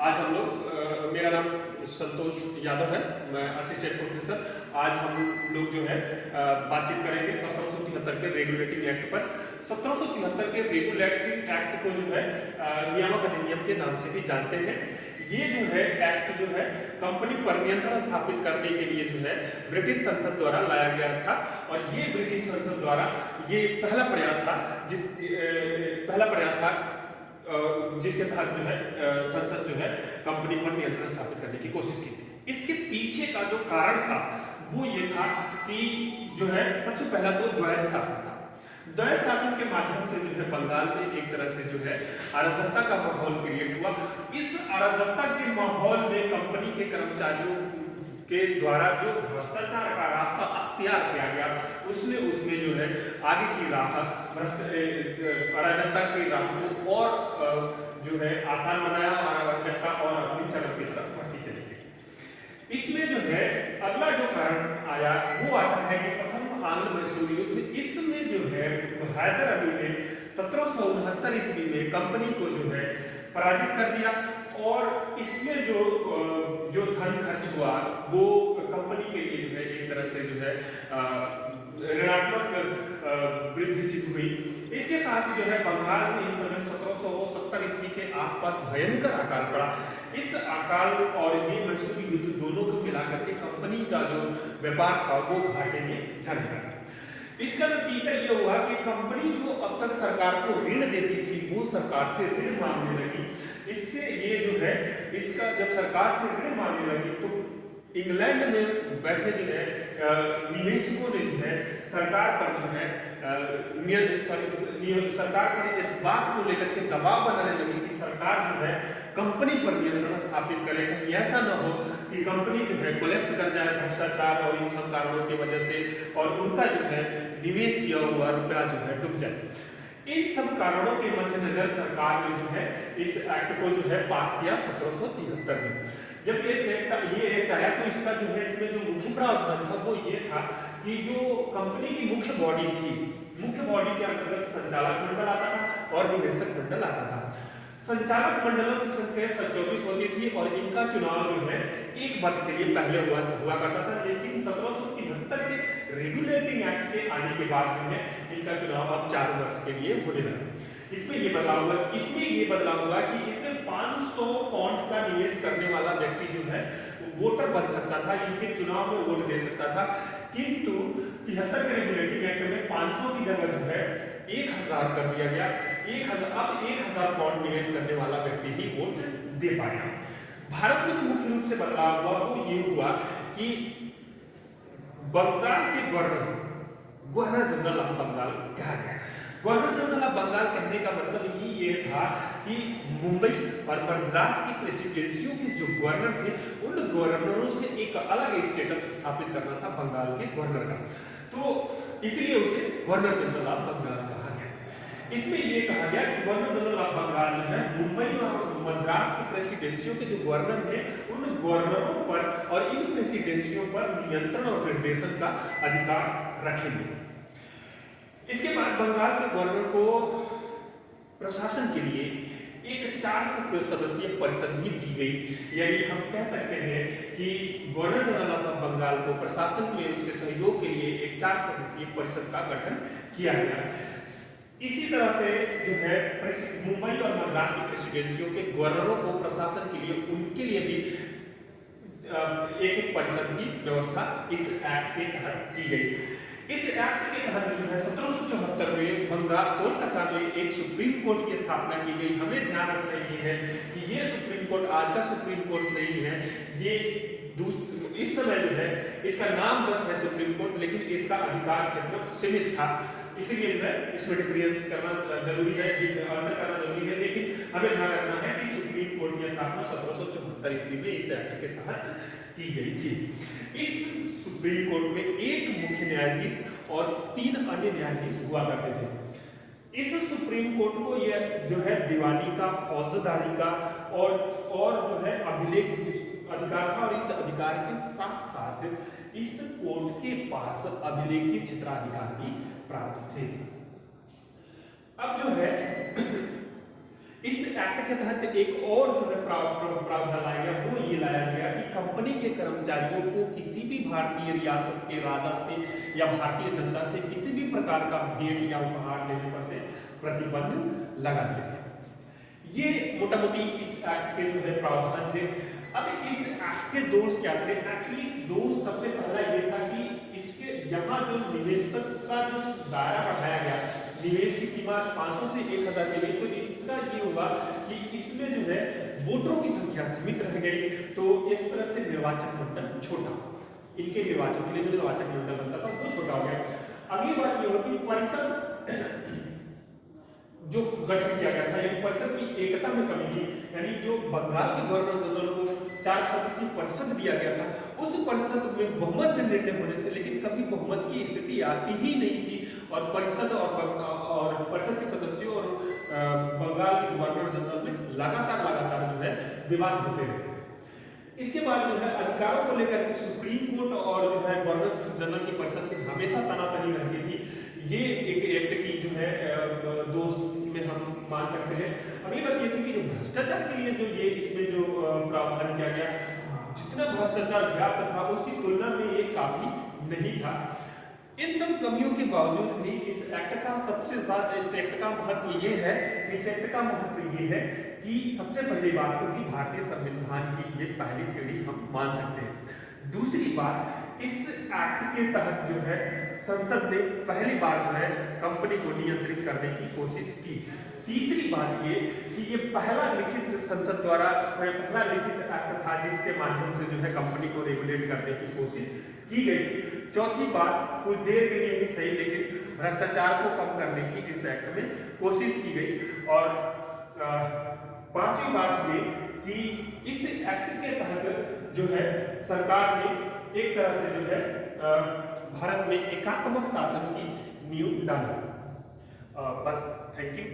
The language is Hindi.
आज हम लोग मेरा नाम संतोष यादव है, मैं असिस्टेंट प्रोफेसर। आज हम लोग जो है बातचीत करेंगे 1773 के रेगुलेटिंग एक्ट पर। 1773 के रेगुलेटिंग एक्ट को जो है नियामक अधिनियम के नाम से भी जानते हैं। ये जो है एक्ट जो है कंपनी पर नियंत्रण स्थापित करने के लिए जो है ब्रिटिश संसद द्वारा लाया गया था। और ये ब्रिटिश संसद द्वारा ये पहला प्रयास था जिसके तहत जो है संसद जो है कंपनी पर नियंत्रण स्थापित करने की कोशिश की थी। इसके पीछे का जो कारण था वो ये था कि जो है सबसे पहला तो द्वैध शासन था। द्वैध शासन के माध्यम से जो है बंगाल में एक तरह से जो है अराजकता का माहौल क्रिएट हुआ। इस अराजकता के माहौल में कंपनी के कर्मचारियों के द्वारा जो भ्रष्टाचार का रास्ता अख्तियार किया गया उसमें जो है आगे की राह अराजकता की राह को और जो है आसान बनाया और अराजकता और अपनी चरम की तरफ बढ़ती चली गई। इसमें जो है अगला जो कारण आया वो आता है कि प्रथम आंग्ल मैसूर युद्ध। इसमें जो है हैदर अली ने 1769 ईस्वी में कंपनी को जो है पराजित कर दिया। और इसमें जो धन खर्च हुआ वो कंपनी के लिए जो है एक तरह से जो है ऋणात्मक वृद्धि सिद्ध हुई। इसके साथ जो है बंगाल में इस समय 1770 ईस्वी के आसपास भयंकर अकाल पड़ा। इस अकाल और ये मैसूर युद्ध दोनों को मिलाकर के कंपनी का जो व्यापार था वो घाटे में चल गया। इसका नतीजा ये हुआ कि कंपनी जो अब तक सरकार को ऋण देती थी वो सरकार से ऋण मांगने लगी। इससे ये जो है इसका जब सरकार से ऋण मांगने लगी तो इंग्लैंड में बैठे जो है निवेशकों ने जो है सरकार पर जो है सरकार पर इस बात को लेकर के दबाव बनाने लगी कि सरकार जो है कंपनी पर नियंत्रण स्थापित करे। कहीं ऐसा न हो कि कंपनी जो है कोलैप्स कर जाए भ्रष्टाचार और इन सब कारणों की वजह से और उनका जो है निवेश किया हुआ रुपया जो है डूब जाए। इन सब कारणों के मद्देनजर सरकार ने जो है इस एक्ट को जो है पास किया 1773 में। जब ये एक्ट आया तो इसका जो है इसमें जो मुख्य प्रावधान था वो ये था कि जो कंपनी की मुख्य बॉडी थी, मुख्य बॉडी के अंतर्गत संचालक मंडल आता था और निदेशक मंडल आता था। संचालक मंडलों की संख्या 24 होती थी और इनका चुनाव जो है 1 वर्ष के लिए पहले हुआ करता था। लेकिन 1773 के रेगुलेटिंग एक्ट के आने के बाद जो है इनका चुनाव अब 4 वर्ष के लिए होने लगा। इसमें ये बदलाव हुआ कि इसमें 500 पाउंड का निवेश करने वाला व्यक्ति जो है वोटर बन सकता था, इनके चुनाव में वोट दे सकता था। किंतु 73 के रेगुलेटिंग एक्ट में 500 की जगह जो है 1000 कर दिया गया। 1000 पाउंड निवेश करने वाला व्यक्ति ही वोट दे पाएगा। भारत में जो मुख्य रूप से बदलाव हुआ वो ये हुआ कि बंगाल के गवर्नर जनरल ऑफ बंगाल कहा गया। गवर्नर जनरल ऑफ बंगाल कहने का मतलब ही ये था कि मुंबई और मद्रास की प्रेसिडेंसियों के जो गवर्नर थे उन गवर्नरों से एक अलग स्टेटस स्थापित करना था बंगाल के गवर्नर का। तो इसलिए उसे गवर्नर जनरल ऑफ बंगाल कहा गया। इसमें ये कहा गया कि गवर्नर जनरल ऑफ बंगाल जो है मुंबई और मद्रास की प्रेसिडेंसियों के जो गवर्नर हैं उन गवर्नरों पर और इन प्रेसिडेंसियों पर नियंत्रण और निर्देशन का अधिकार रखेंगे। इसके बाद बंगाल के गवर्नर को प्रशासन के लिए एक 4 सदस्यीय परिषद भी दी गई। यानी हम कह सकते हैं कि गवर्नर जनरल ऑफ बंगाल को प्रशासन में उसके सहयोग के लिए एक 4 सदस्यीय परिषद का गठन किया गया। इसी तरह से जो है मुंबई और मद्रास की प्रेसिडेंसियों के गवर्नरों को प्रशासन के लिए उनके लिए भी एक परिषद की व्यवस्था इस एक्ट के तहत की गई। इस एक्ट के तहत जो है 1774 में बंगाल कोलकाता में एक सुप्रीम कोर्ट की स्थापना की गई। हमें ध्यान रखना ये है कि ये सुप्रीम कोर्ट आज का सुप्रीम कोर्ट नहीं है। ये इस समय जो है इसका नाम बस है सुप्रीम कोर्ट, लेकिन इसका अधिकार क्षेत्र सीमित था। इसीलिए जो है इसमें डिफरेंस करना जरूरी है, अंतर करना जरूरी है। लेकिन हमें ध्यान रखना है कि सुप्रीम कोर्ट की स्थापना 1774 ईस्वी में इस एक्ट के तहत की गई थी। इस सुप्रीम कोर्ट में एक मुख्य न्यायाधीश और 3 अन्य न्यायाधीश हुआ करते थे। इस सुप्रीम कोर्ट को यह जो है दीवानी का, फौजदारी का और जो है अभिलेख अधिकार था। और इस अधिकार के साथ साथ इस कोर्ट के पास अभिलेखीय क्षेत्राधिकार भी प्राप्त थे। अब जो है इस एक्ट के तहत एक और जो है प्रावधान लाया गया, वो ये लाया गया कि कंपनी के कर्मचारियों को किसी भी भारतीय रियासत के राजा से या भारतीय जनता से किसी भी प्रकार का भेंट या उपहार लेने पर से प्रतिबंध लगा दिया गया। ये मोटा मोटी इस एक्ट के जो है प्रावधान थे। अब इस एक्ट के दोष क्या थे? एक्चुअली दोष सबसे पहला ये था कि इसके यहाँ जो निवेशक का जो दायरा बढ़ाया गया, निवेश की सीमा 500 से 1000 के लिए, तो इसका ये हुआ कि इसमें जो है वोटरों की संख्या सीमित रह गई, तो इस तरह से निर्वाचन मंडल छोटा, इनके निर्वाचन के लिए जो निर्वाचन मंडल बनता था वो छोटा हो गया। अगली बात ये होती परिषद जो गठन किया गया था, यानी परिषद की एकता में कमी थी, यानी जो बंगाल के गवर्नर जनरल को 4 सदस्यीय परिषद दिया गया था, उस परिषद में बहुमत से निर्णय होने थे, लेकिन कभी बहुमत की स्थिति आती ही नहीं थी और परिषद और परिषद के सदस्यों और बंगाल के गवर्नर जनरल में लगातार जो है विवाद होते रहे। इसके बाद जो है अधिकारों को लेकर के सुप्रीम कोर्ट और जो है गवर्नर जनरल की परिषद में हमेशा तनातनी रहती थी। ये एक एक्ट की जो है दोष में हम मान सकते हैं। अगली बात ये थी कि जो भ्रष्टाचार के लिए जो ये इसमें जो प्रावधान किया गया, जितना भ्रष्टाचार व्याप्त था उसकी तुलना में ये काफी नहीं था। इन सब कमियों के बावजूद भी इस एक्ट का सबसे ज्यादा इस एक्ट का महत्व ये है कि सबसे पहली बात तो कि भारतीय संविधान की ये पहली सीढ़ी हम मान सकते हैं। दूसरी बात, इस एक्ट के तहत जो है संसद ने पहली बार जो है कंपनी को नियंत्रित करने की कोशिश की। तीसरी बात ये कि ये पहला लिखित संसद द्वारा पहला लिखित एक्ट था जिसके माध्यम से जो है कंपनी को रेगुलेट करने की कोशिश की गई थी। चौथी बात, कुछ देर के लिए ही सही लेकिन भ्रष्टाचार को कम करने की इस एक्ट में कोशिश की गई। और पांचवी बात ये कि इस एक्ट के तहत जो है सरकार ने एक तरह से जो है भारत में एकात्मक शासन की नींव डाली। बस, थैंक यू।